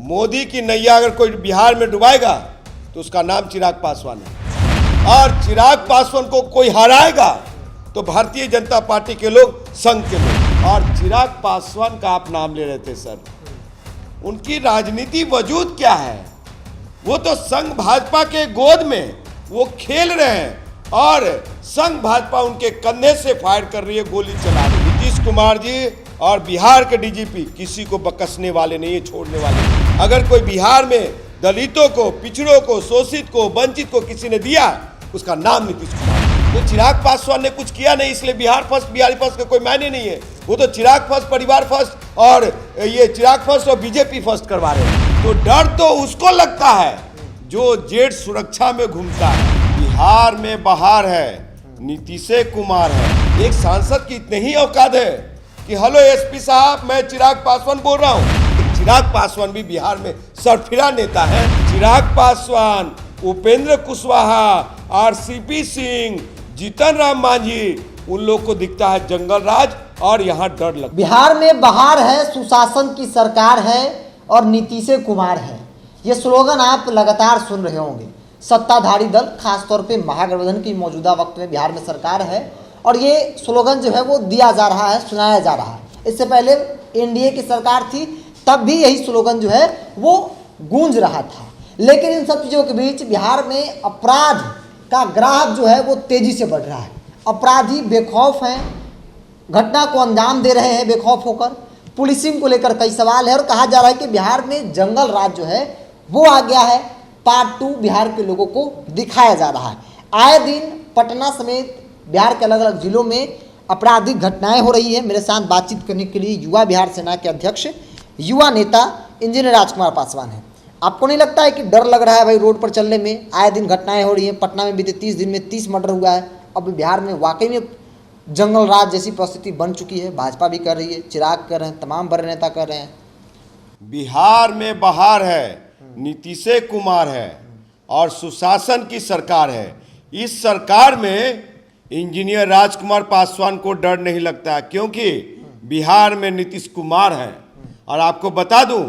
मोदी की नैया अगर कोई बिहार में डुबाएगा तो उसका नाम चिराग पासवान है, और चिराग पासवान को कोई हराएगा तो भारतीय जनता पार्टी के लोग, संघ के लोग। और चिराग पासवान का आप नाम ले रहे थे सर, उनकी राजनीति वजूद क्या है? वो तो संघ भाजपा के गोद में वो खेल रहे हैं और संघ भाजपा उनके कंधे से फायर कर रही है, गोली चला रही है। नीतीश कुमार जी और बिहार के डीजीपी किसी को बकसने वाले नहीं है, छोड़ने वाले नहीं। अगर कोई बिहार में दलितों को, पिछड़ों को, शोषित को, वंचित को किसी ने दिया, उसका नाम नीतीश कुमार। तो चिराग पासवान ने कुछ किया नहीं, इसलिए बिहार फर्स्ट, बिहारी फर्स्ट का कोई मायने नहीं है। वो तो चिराग फर्स्ट, परिवार फर्स्ट और ये चिराग फर्स्ट और बीजेपी फर्स्ट करवा रहे हैं। तो डर तो उसको लगता है जो जेड सुरक्षा में घूमता है। बिहार में बहार है, नीतीश कुमार है। एक सांसद की इतनी ही औकात है कि हेलो एसपी साहब, मैं चिराग पासवान बोल रहा हूँ। चिराग पासवान भी बिहार में सरफिरा नेता है। चिराग पासवान, उपेंद्र कुशवाहा, आरसीपी सिंह, जीतन राम मांझी, उन लोग को दिखता है जंगल राज और यहाँ डर लगता है। बिहार में बहार है, सुशासन की सरकार है और नीतीश कुमार है। ये स्लोगन आप लगातार सुन रहे होंगे। सत्ताधारी दल, खासतौर पे महागठबंधन की मौजूदा वक्त में बिहार में सरकार है और ये स्लोगन जो है वो दिया जा रहा है, सुनाया जा रहा है। इससे पहले एनडीए की सरकार थी, तब भी यही स्लोगन जो है वो गूंज रहा था। लेकिन इन सब चीज़ों के बीच बिहार में अपराध का ग्राफ जो है वो तेजी से बढ़ रहा है। अपराधी बेखौफ हैं, घटना को अंजाम दे रहे हैं बेखौफ होकर। पुलिसिंग को लेकर कई सवाल है और कहा जा रहा है कि बिहार में जंगल राज जो है वो आ गया है। पार्ट 2 बिहार के लोगों को दिखाया जा रहा है। आए दिन पटना समेत बिहार के अलग अलग जिलों में आपराधिक घटनाएं हो रही है। मेरे साथ बातचीत करने के लिए युवा बिहार सेना के अध्यक्ष, युवा नेता इंजीनियर राजकुमार पासवान हैं। आपको नहीं लगता है कि डर लग रहा है भाई रोड पर चलने में? आए दिन घटनाएं हो रही हैं। पटना में बीते 30 दिन में 30 मर्डर हुआ है। अब बिहार में वाकई में जंगल राज जैसी परिस्थिति बन चुकी है। भाजपा भी कर रही है, चिराग कर रहे हैं, तमाम बड़े नेता कर रहे हैं। बिहार में बहार है, नीतीश कुमार है और सुशासन की सरकार है। इस सरकार में इंजीनियर राजकुमार पासवान को डर नहीं लगता, क्योंकि बिहार में नीतीश कुमार है। और आपको बता दूं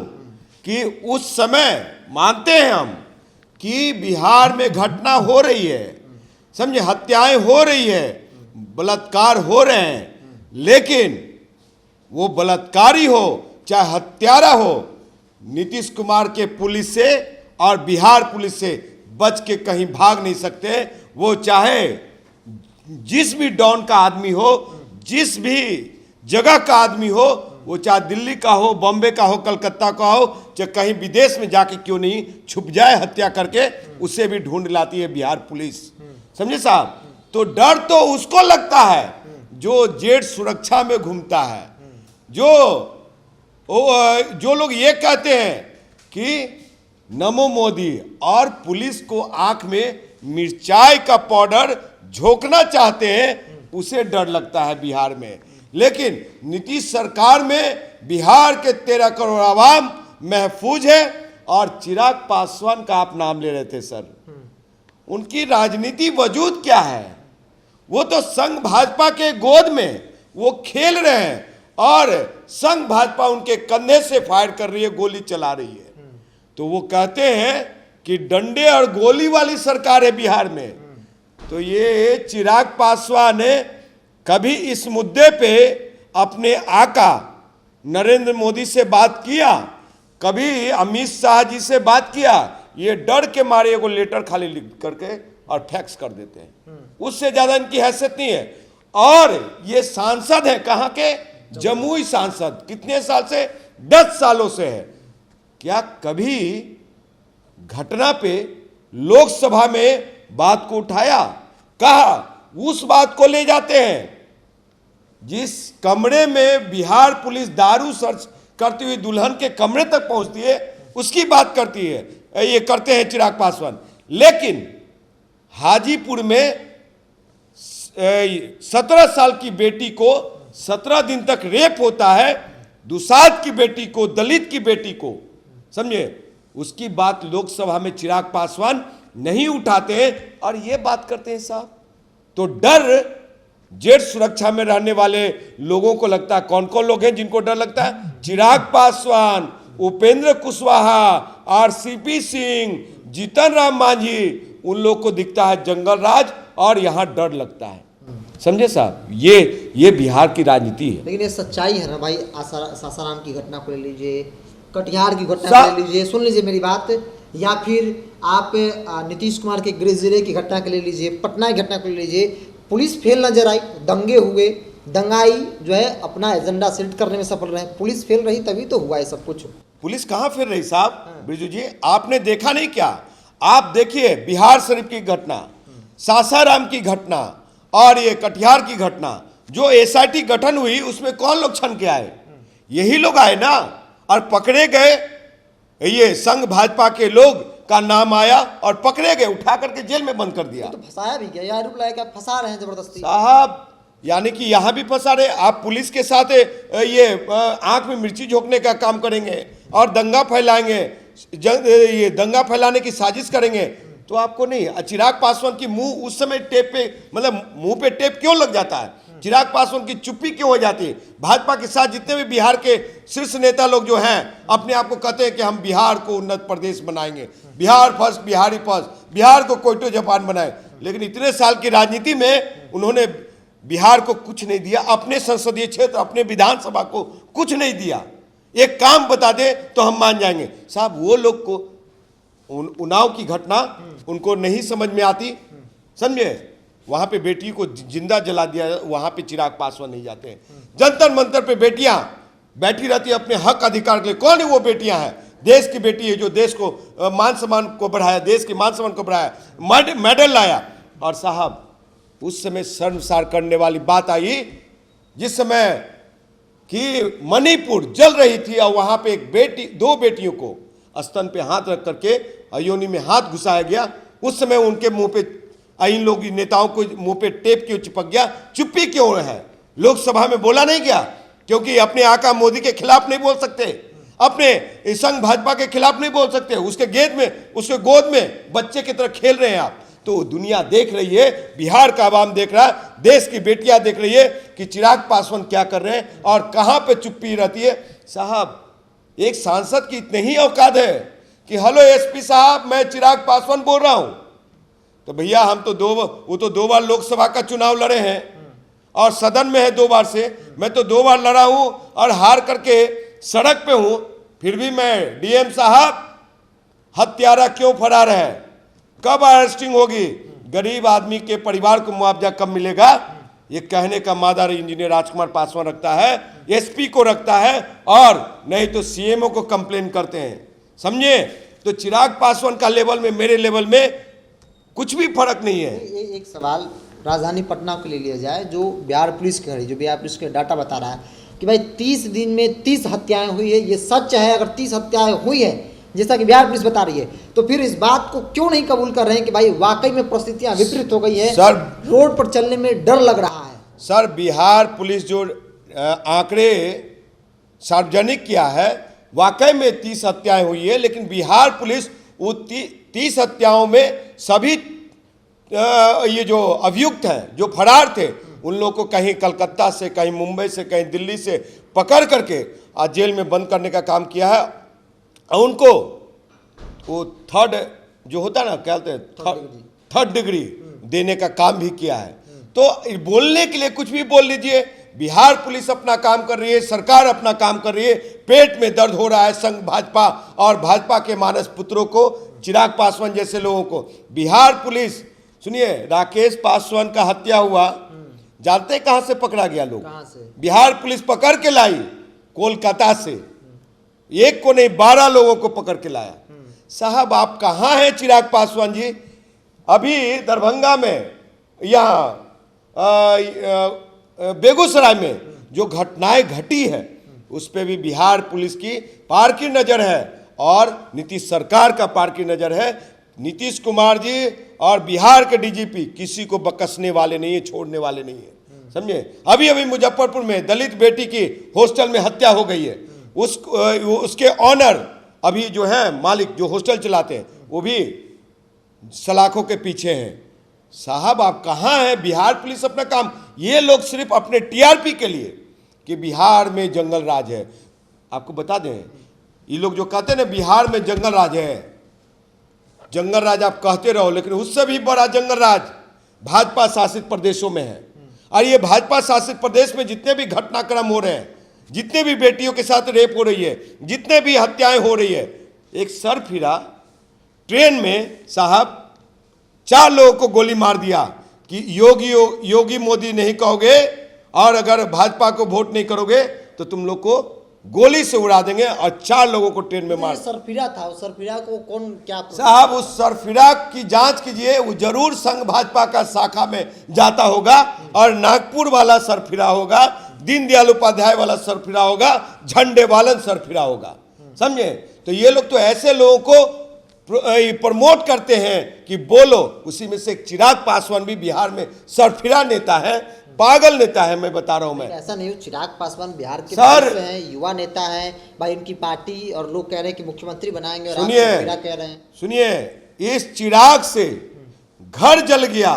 कि उस समय मानते हैं हम कि बिहार में घटना हो रही है, समझे, हत्याएं हो रही है, बलात्कार हो रहे हैं, लेकिन वो बलात्कारी हो चाहे हत्यारा हो, नीतीश कुमार के पुलिस से और बिहार पुलिस से बच के कहीं भाग नहीं सकते। वो चाहे जिस भी डॉन का आदमी हो, जिस भी जगह का आदमी हो, वो चाहे दिल्ली का हो, बॉम्बे का हो, कलकत्ता का हो, चाहे कहीं विदेश में जाके क्यों नहीं छुप जाए हत्या करके, उसे भी ढूंढ लाती है बिहार पुलिस। समझे साहब? तो डर तो उसको लगता है जो जेड सुरक्षा में घूमता है। जो लोग ये कहते हैं कि नमो मोदी और पुलिस को आंख में मिर्चाई का पाउडर झोंकना चाहते हैं, उसे डर लगता है बिहार में। लेकिन नीतीश सरकार में बिहार के 13 करोड़ आवाम महफूज है। और चिराग पासवान का आप नाम ले रहे थे सर, उनकी राजनीति वजूद क्या है? वो तो संघ भाजपा के गोद में वो खेल रहे हैं और संघ भाजपा उनके कंधे से फायर कर रही है, गोली चला रही है। तो वो कहते हैं कि डंडे और गोली वाली सरकार है बिहार में। तो ये चिराग पासवान ने कभी इस मुद्दे पे अपने आका नरेंद्र मोदी से बात किया, कभी अमित शाह जी से बात किया? ये डर के मारे एगो लेटर खाली लिख करके और फैक्स कर देते हैं। उससे ज्यादा इनकी हैसियत नहीं है। और ये सांसद है कहाँ के? जमुई सांसद। कितने साल से? 10 सालों से है। क्या कभी घटना पे लोकसभा में बात को उठाया? कहा उस बात को ले जाते हैं जिस कमरे में बिहार पुलिस दारू सर्च करती हुई दुल्हन के कमरे तक पहुंचती है, उसकी बात करती है, ये करते हैं चिराग पासवान। लेकिन हाजीपुर में 17 साल की बेटी को 17 दिन तक रेप होता है, दुसाध की बेटी को, दलित की बेटी को, समझे, उसकी बात लोकसभा में चिराग पासवान नहीं उठाते हैं और ये बात करते हैं साहब। तो डर जेड सुरक्षा में रहने वाले लोगों को लगता है। कौन कौन लोग हैं जिनको डर लगता है? चिराग पासवान, उपेंद्र कुशवाहा, आरसीपी सिंह, जीतन राम मांझी, उन लोग को दिखता है जंगल राज और यहाँ डर लगता है। समझे साहब, ये बिहार की राजनीति है। लेकिन ये सच्चाई है ना भाई। सासाराम की घटना को ले लीजिए, कटिहार की घटना को ले लीजिए, सुन लीजिए मेरी बात, या फिर आप नीतीश कुमार के गृह जिले की घटना को ले लीजिए, पटना की घटना को ले लीजिए, पुलिस फेल नजर आई, दंगे हुए, दंगाई जो है अपना एजेंडा सेट करने में सफल रहे। पुलिस फेल रही तभी तो हुआ है सब कुछ। पुलिस कहाँ फेल रही साहब? बिरजू जी, आपने देखा नहीं क्या? आप देखिए बिहार शरीफ की घटना, सासाराम की घटना और ये कटिहार की घटना, जो एसआईटी गठन हुई उसमें कौन लोग छन के आए? यही लोग आए ना, और पकड़े गए। ये संघ भाजपा के लोग का नाम आया और पकड़े गए, उठा करके जेल में बंद कर दिया। तो फंसाया भी गया, ये आरोप लगाया कि आप फंसा रहे हैं जबरदस्ती। साहब, यानी कि यहां भी फंसा रहे। आप पुलिस के साथ ये आंख में मिर्ची झोंकने का काम करेंगे और दंगा फैलाएंगे, ये दंगा फैलाने की साजिश करेंगे, तो आपको नहीं। चिराग पासवान की मुंह उस समय टेप पे, मतलब मुंह पे टेप क्यों लग जाता है? चिराग पासवान की चुप्पी क्यों हो जाती है? भाजपा के साथ जितने भी बिहार के शीर्ष नेता लोग जो हैं, अपने आप को कहते हैं कि हम बिहार को उन्नत प्रदेश बनाएंगे, बिहार फर्स्ट, बिहारी फर्स्ट, बिहार को कोयटो जापान बनाए। लेकिन इतने साल की राजनीति में उन्होंने बिहार को कुछ नहीं दिया, अपने संसदीय क्षेत्र, अपने विधानसभा को कुछ नहीं दिया। एक काम बता दे तो हम मान जाएंगे। साहब, वो लोग को उन्नाव की घटना उनको नहीं समझ में आती, समझे? वहां पे बेटी को जिंदा जला दिया, वहां पे चिराग पासवान नहीं जाते हैं। जंतर मंतर पे बेटियां बैठी रहती है अपने हक अधिकार के लिए। कौन है वो बेटियां? हैं देश की बेटी है, जो देश को मान सम्मान को बढ़ाया, देश के मान सम्मान को बढ़ाया, मेडल लाया। और साहब, उस समय शर्मसार करने वाली बात आई जिस समय कि मणिपुर जल रही थी और वहां पे एक बेटी, दो बेटियों को स्तन पे हाथ रख करके अयोनी में हाथ घुसाया गया। उस समय उनके मुंह पे, इन लोग नेताओं को मुंह पे टेप क्यों चिपक गया? चुप्पी क्यों है? लोकसभा में बोला नहीं गया क्योंकि अपने आका मोदी के खिलाफ नहीं बोल सकते, अपने संघ भाजपा के खिलाफ नहीं बोल सकते। उसके गोद में बच्चे की तरह खेल रहे हैं आप। तो दुनिया देख रही है, बिहार का आवाम देख रहा है, देश की बेटियां देख रही है कि चिराग पासवान क्या कर रहे हैं और कहां पे चुप्पी रहती है। साहब, एक सांसद की इतनी ही औकात है कि हेलो एसपी साहब, मैं चिराग पासवान बोल रहा हूं। तो भैया, हम तो दो बार लोकसभा का चुनाव लड़े हैं और सदन में है 2 बार से। मैं तो 2 बार लड़ा हूं और हार करके सड़क पे हूं, फिर भी मैं डीएम साहब, हत्यारा क्यों फरार है? कब अरेस्टिंग होगी? गरीब आदमी के परिवार को मुआवजा कब मिलेगा? ये कहने का मादा इंजीनियर राजकुमार पासवान रखता है, एसपी को रखता है, और नहीं तो सीएमओ को कंप्लेन करते हैं, समझे? तो चिराग पासवान का लेवल में, मेरे लेवल में कुछ भी फर्क नहीं है। एक सवाल राजधानी पटना को ले लिया जाए, जो बिहार पुलिस के डाटा बता रहा है कि भाई 30 दिन में 30 हत्याएं हुई है। ये सच है? अगर 30 हत्याएं हुई है जैसा कि बिहार पुलिस बता रही है, तो फिर इस बात को क्यों नहीं कबूल कर रहे हैं कि भाई वाकई में परिस्थितियां विपरीत हो गई है, सर, रोड पर चलने में डर लग रहा है? सर, बिहार पुलिस जो आंकड़े सार्वजनिक किया है, वाकई में 30 हत्याएं हुई है, लेकिन बिहार पुलिस वो 30 हत्याओं में सभी ये जो अभियुक्त हैं, जो फरार थे, उन लोगों को कहीं कलकत्ता से, कहीं मुंबई से, कहीं दिल्ली से पकड़ करके आज जेल में बंद करने का काम किया है। और उनको वो थर्ड जो होता है ना, क्या कहते हैं, थर्ड डिग्री देने का काम भी किया है। तो बोलने के लिए कुछ भी बोल लीजिए। बिहार पुलिस अपना काम कर रही है, सरकार अपना काम कर रही है। पेट में दर्द हो रहा है संघ भाजपा और भाजपा के मानस पुत्रों को, चिराग पासवान जैसे लोगों को। बिहार पुलिस, सुनिए, राकेश पासवान का हत्या हुआ, जानते कहां से पकड़ा गया? लोग बिहार पुलिस पकड़ के लाई कोलकाता से। एक को नहीं, 12 लोगों को पकड़ के लाया। साहब, आप कहां हैं चिराग पासवान जी? अभी दरभंगा में, यहाँ बेगूसराय में जो घटनाएं घटी है, उस पर भी बिहार पुलिस की पार की नजर है और नीतीश सरकार का पार की नजर है। नीतीश कुमार जी और बिहार के डीजीपी किसी को बकसने वाले नहीं है, छोड़ने वाले नहीं है, समझे? अभी मुजफ्फरपुर में दलित बेटी की हॉस्टल में हत्या हो गई है। उसके ऑनर, अभी जो है मालिक, जो हॉस्टल चलाते हैं, वो भी सलाखों के पीछे हैं। साहब, आप कहां हैं? बिहार पुलिस अपना काम, ये लोग सिर्फ अपने टीआरपी के लिए कि बिहार में जंगल राज है। आपको बता दें, ये लोग जो कहते हैं ना बिहार में जंगल राज है, जंगल राज आप कहते रहो, लेकिन उससे भी बड़ा जंगल राज भाजपा शासित प्रदेशों में है। और ये भाजपा शासित प्रदेश में जितने भी घटनाक्रम हो रहे हैं, जितने भी बेटियों के साथ रेप हो रही है, जितने भी हत्याएं हो रही है, एक सर फिरा ट्रेन में साहब 4 लोगों को गोली मार दिया कि योगी मोदी नहीं कहोगे और अगर भाजपा को वोट नहीं करोगे तो तुम लोग को गोली से उड़ा देंगे, और 4 लोगों को ट्रेन में मार। सरफिरा था, उस सरफिरा को कौन क्या साहब उस सरफिरा की जांच कीजिए, वो जरूर संघ भाजपा का शाखा में जाता होगा, और नागपुर वाला सरफिरा होगा, दीनदयाल उपाध्याय वाला सरफिरा होगा, झंडे वालन सरफिरा होगा, समझे। तो ये लोग तो ऐसे लोगों को प्रमोट करते हैं कि बोलो। उसी में से एक चिराग पासवान भी बिहार में सरफिरा नेता है, पागल नेता है, मैं बता रहा हूं। मैं ऐसा नहीं हूँ, चिराग पासवान बिहार के सर हैं, युवा नेता है भाई, उनकी पार्टी, और लोग कह रहे हैं कि मुख्यमंत्री बनाएंगे, और सुनिए, आप सरफिरा कह रहे हैं। सुनिए, इस चिराग से घर जल गया,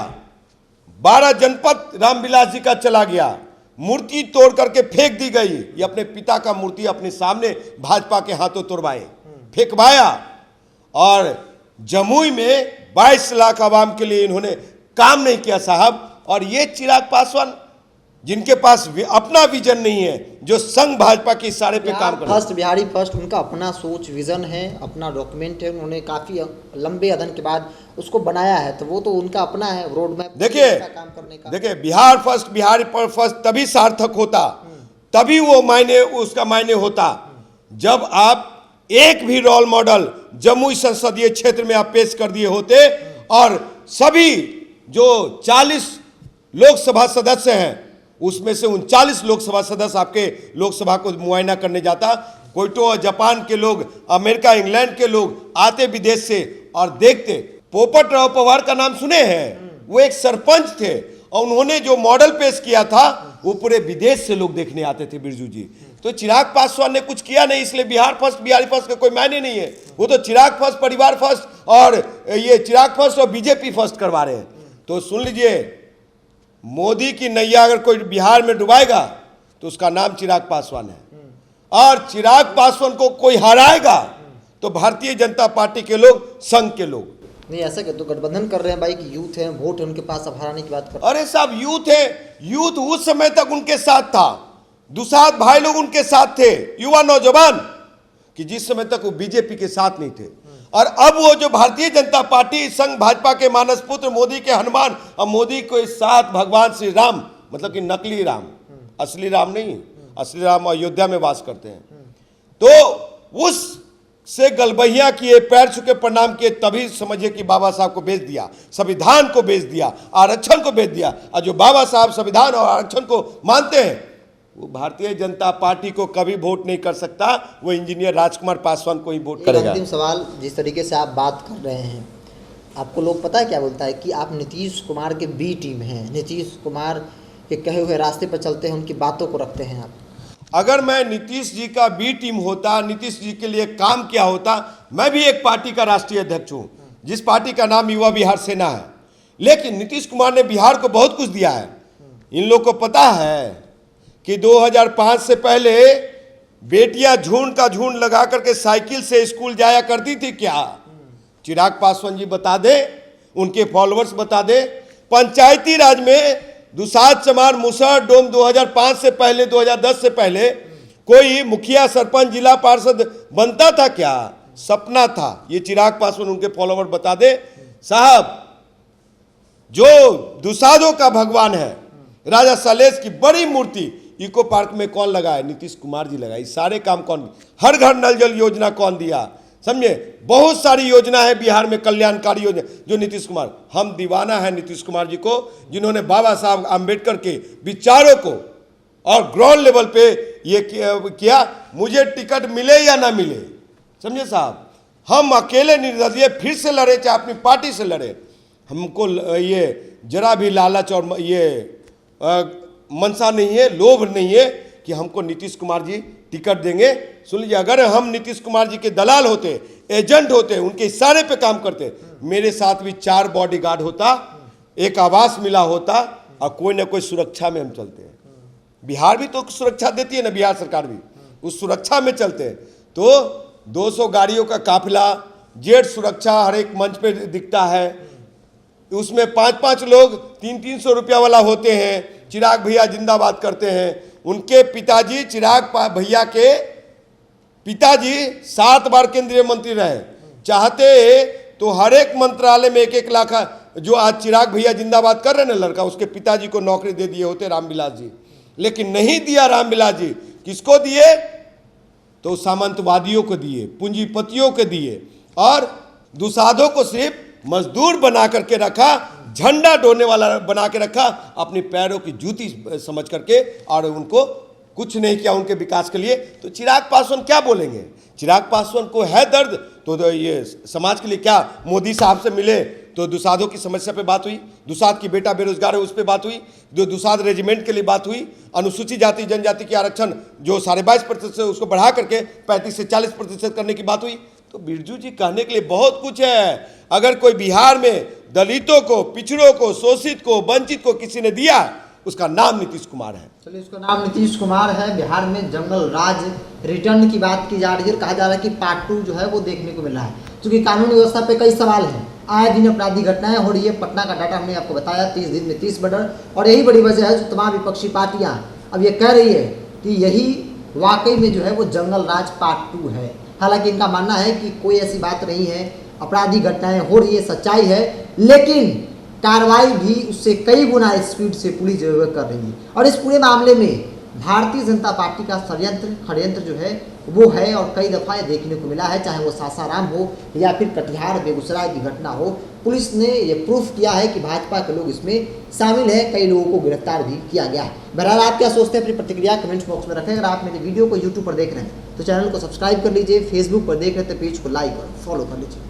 12 जनपद रामविलास जी का चला गया, मूर्ति तोड़ करके फेंक दी गई। ये अपने पिता का मूर्ति अपने सामने भाजपा के हाथों तोड़वाए, फेंकवाया, और जमुई में 22 लाख आवाम के लिए इन्होंने काम नहीं किया साहब। और ये चिराग पासवान जिनके पास अपना विजन नहीं है, जो संघ भाजपा के इशारे पे काम कर रहे हैं। फर्स्ट बिहारी फर्स्ट, उनका अपना सोच विजन है, अपना डॉक्यूमेंट है, उन्होंने काफी लंबे अध्ययन के बाद उसको बनाया है, तो वो तो उनका अपना है रोड मैप काम करने का। देखिए बिहार फर्स्ट, बिहारी फर्स्ट तभी सार्थक होता, तभी वो मायने, उसका मायने होता जब आप एक भी रोल मॉडल जमुई संसदीय क्षेत्र में आप पेश कर दिए होते, और सभी जो 40 लोकसभा सदस्य हैं उसमें से 39 लोकसभा सदस्य आपके लोकसभा को मुआयना करने जाता। कोयटो जापान के लोग, अमेरिका इंग्लैंड के लोग आते विदेश से और देखते। पोपट राव पवार का नाम सुने हैं, वो एक सरपंच थे, और उन्होंने जो मॉडल पेश किया था वो पूरे विदेश से लोग देखने आते थे, बिरजू जी। तो चिराग पासवान ने कुछ किया नहीं, इसलिए बिहार फर्स्ट बिहारी फर्स्ट का कोई मायने नहीं है। वो तो चिराग फर्स्ट, परिवार फर्स्ट, और ये चिराग फर्स्ट और बीजेपी फर्स्ट करवा रहे हैं। तो सुन लीजिए, मोदी की नैया अगर कोई बिहार में डुबाएगा तो उसका नाम चिराग पासवान है, और चिराग पासवान को कोई हराएगा तो भारतीय जनता पार्टी के लोग, संघ के लोग। नहीं ऐसा क्या तो गठबंधन कर रहे हैं भाई, कि यूथ है, वोट है उनके पास, अब हराने की बात कर। अरे साहब यूथ है, यूथ उस समय तक उनके साथ था, दुसाध भाई लोग उनके साथ थे, युवा नौजवान, कि जिस समय तक वो बीजेपी के साथ नहीं थे। और अब वो जो भारतीय जनता पार्टी, संघ भाजपा के मानस पुत्र, मोदी के हनुमान, और मोदी के साथ भगवान श्री राम, मतलब कि नकली राम, असली राम नहीं, असली राम अयोध्या में वास करते हैं। तो उस से गलबहिया किए, पैर छुके प्रणाम किए, तभी समझिए कि बाबा साहब को बेच दिया, संविधान को बेच दिया, आरक्षण को बेच दिया। और जो बाबा साहब संविधान और आरक्षण को मानते हैं वो भारतीय जनता पार्टी को कभी वोट नहीं कर सकता, वो इंजीनियर राजकुमार पासवान को ही वोट करेगा। अंतिम सवाल, जिस तरीके से आप बात कर रहे हैं, आपको लोग पता है क्या बोलता है कि आप नीतीश कुमार के बी टीम हैं, नीतीश कुमार के कहे हुए रास्ते पर चलते हैं, उनकी बातों को रखते हैं आप। अगर मैं नीतीश जी का बी टीम होता, नीतीश जी के लिए काम किया होता, मैं भी एक पार्टी का राष्ट्रीय अध्यक्ष हूं, जिस पार्टी का नाम युवा बिहार सेना है। लेकिन नीतीश कुमार ने बिहार को बहुत कुछ दिया है। इन लोग को पता है कि 2005 से पहले बेटियां झुंड का झुंड लगा करके साइकिल से स्कूल जाया करती थी क्या? चिराग पासवान जी बता दे, उनके फॉलोअर्स बता दे। पंचायती राज में दुसाध, चमार, मुसहर, डोम 2005 से पहले, 2010 से पहले कोई मुखिया, सरपंच, जिला पार्षद बनता था क्या? सपना था। ये चिराग पासवान, उनके फॉलोअर बता दे साहब। जो दुसाधों का भगवान है, राजा सलेश की बड़ी मूर्ति इको पार्क में कौन लगाए? नीतीश कुमार जी लगाए। सारे काम कौन? हर घर नल जल योजना कौन दिया? समझे, बहुत सारी योजना है बिहार में, कल्याणकारी योजना, जो नीतीश कुमार। हम दीवाना है नीतीश कुमार जी को, जिन्होंने बाबा साहब आम्बेडकर के विचारों को और ग्राउंड लेवल पे ये किया। मुझे टिकट मिले या ना मिले, समझे साहब, हम अकेले निर्दलीय फिर से लड़े, चाहे अपनी पार्टी से लड़े, हमको ये जरा भी लालच और ये मनसा नहीं है, लोभ नहीं है कि हमको नीतीश कुमार जी टिकट देंगे। सुन लीजिए, अगर हम नीतीश कुमार जी के दलाल होते, एजेंट होते, उनके इशारे पे काम करते, मेरे साथ भी 4 बॉडीगार्ड होता, एक आवास मिला होता, और कोई ना कोई सुरक्षा में हम चलते हैं। बिहार भी तो सुरक्षा देती है ना, बिहार सरकार भी, उस सुरक्षा में चलते हैं। तो 200 गाड़ियों का काफिला, जेट सुरक्षा हर एक मंच पे दिखता है। उसमें 5-5 लोग 300-300 रुपया वाला होते हैं। चिराग भैया जिंदाबाद करते हैं। उनके पिताजी चिराग भैया के पिताजी 7 बार केंद्रीय मंत्री रहे। चाहते तो हर एक मंत्रालय में 1-1 लाख, जो आज चिराग भैया जिंदाबाद कर रहे हैं ना लड़का, उसके पिताजी को नौकरी दे दिए होते रामविलास जी, लेकिन नहीं दिया रामविलास जी। किसको दिए? तो सामंतवादियों को दिए, पूंजीपतियों को दिए, और दुसाधों को सिर्फ मजदूर बना करके रखा, झंडा ढोने वाला बना के रखा, अपनी पैरों की जूती समझ करके, और उनको कुछ नहीं किया उनके विकास के लिए। तो चिराग पासवान क्या बोलेंगे? चिराग पासवान को है दर्द, तो ये समाज के लिए क्या, मोदी साहब से मिले तो दुसाधों की समस्या पे बात हुई, दुसाध की बेटा बेरोजगार है उस पर बात हुई, जो दुसाध रेजिमेंट के लिए बात हुई, अनुसूचित जाति जनजाति के आरक्षण जो 22.5% से उसको बढ़ा करके 35 से 40% करने की बात हुई। तो बिरजू जी कहने के लिए बहुत कुछ है। अगर कोई बिहार में दलितों को, पिछड़ों को, शोषित को, वंचित को किसी ने दिया, उसका नाम नीतीश कुमार है। चलिए, उसका नाम नीतीश कुमार है। बिहार में जंगल राज रिटर्न की बात की जा रही है और कहा जा रहा है कि पार्ट 2 जो है वो देखने को मिल रहा है, क्योंकि कानून व्यवस्था पे कई सवाल हैं। आए दिन अपराधी घटनाएं हो रही है। पटना का डाटा हमने आपको बताया, 30 दिन में 30 मर्डर, और यही बड़ी वजह है जो तमाम विपक्षी पार्टियां अब ये कह रही है कि यही वाकई में जो है वो जंगल राज पार्ट 2 है। हालांकि इनका मानना है कि कोई ऐसी बात नहीं है, अपराधी घटनाएं हो रही है, सच्चाई है, लेकिन कार्रवाई भी उससे कई गुना स्पीड से पुलिस जो है कर रही है। और इस पूरे मामले में भारतीय जनता पार्टी का षड्यंत्र जो है वो है, और कई दफ़ा ये देखने को मिला है, चाहे वो सासाराम हो या फिर कटिहार बेगूसराय की घटना हो। पुलिस ने ये प्रूफ किया है कि भाजपा के लोग इसमें शामिल हैं, कई लोगों को गिरफ्तार भी किया गया है। बहरहाल आप क्या सोचते हैं, अपनी प्रतिक्रिया कमेंट्स बॉक्स में रखें। अगर आप मेरे वीडियो को यूट्यूब पर देख रहे हैं तो चैनल को सब्सक्राइब कर लीजिए, फेसबुक पर देख रहे हैं तो पेज को लाइक और फॉलो कर लीजिए।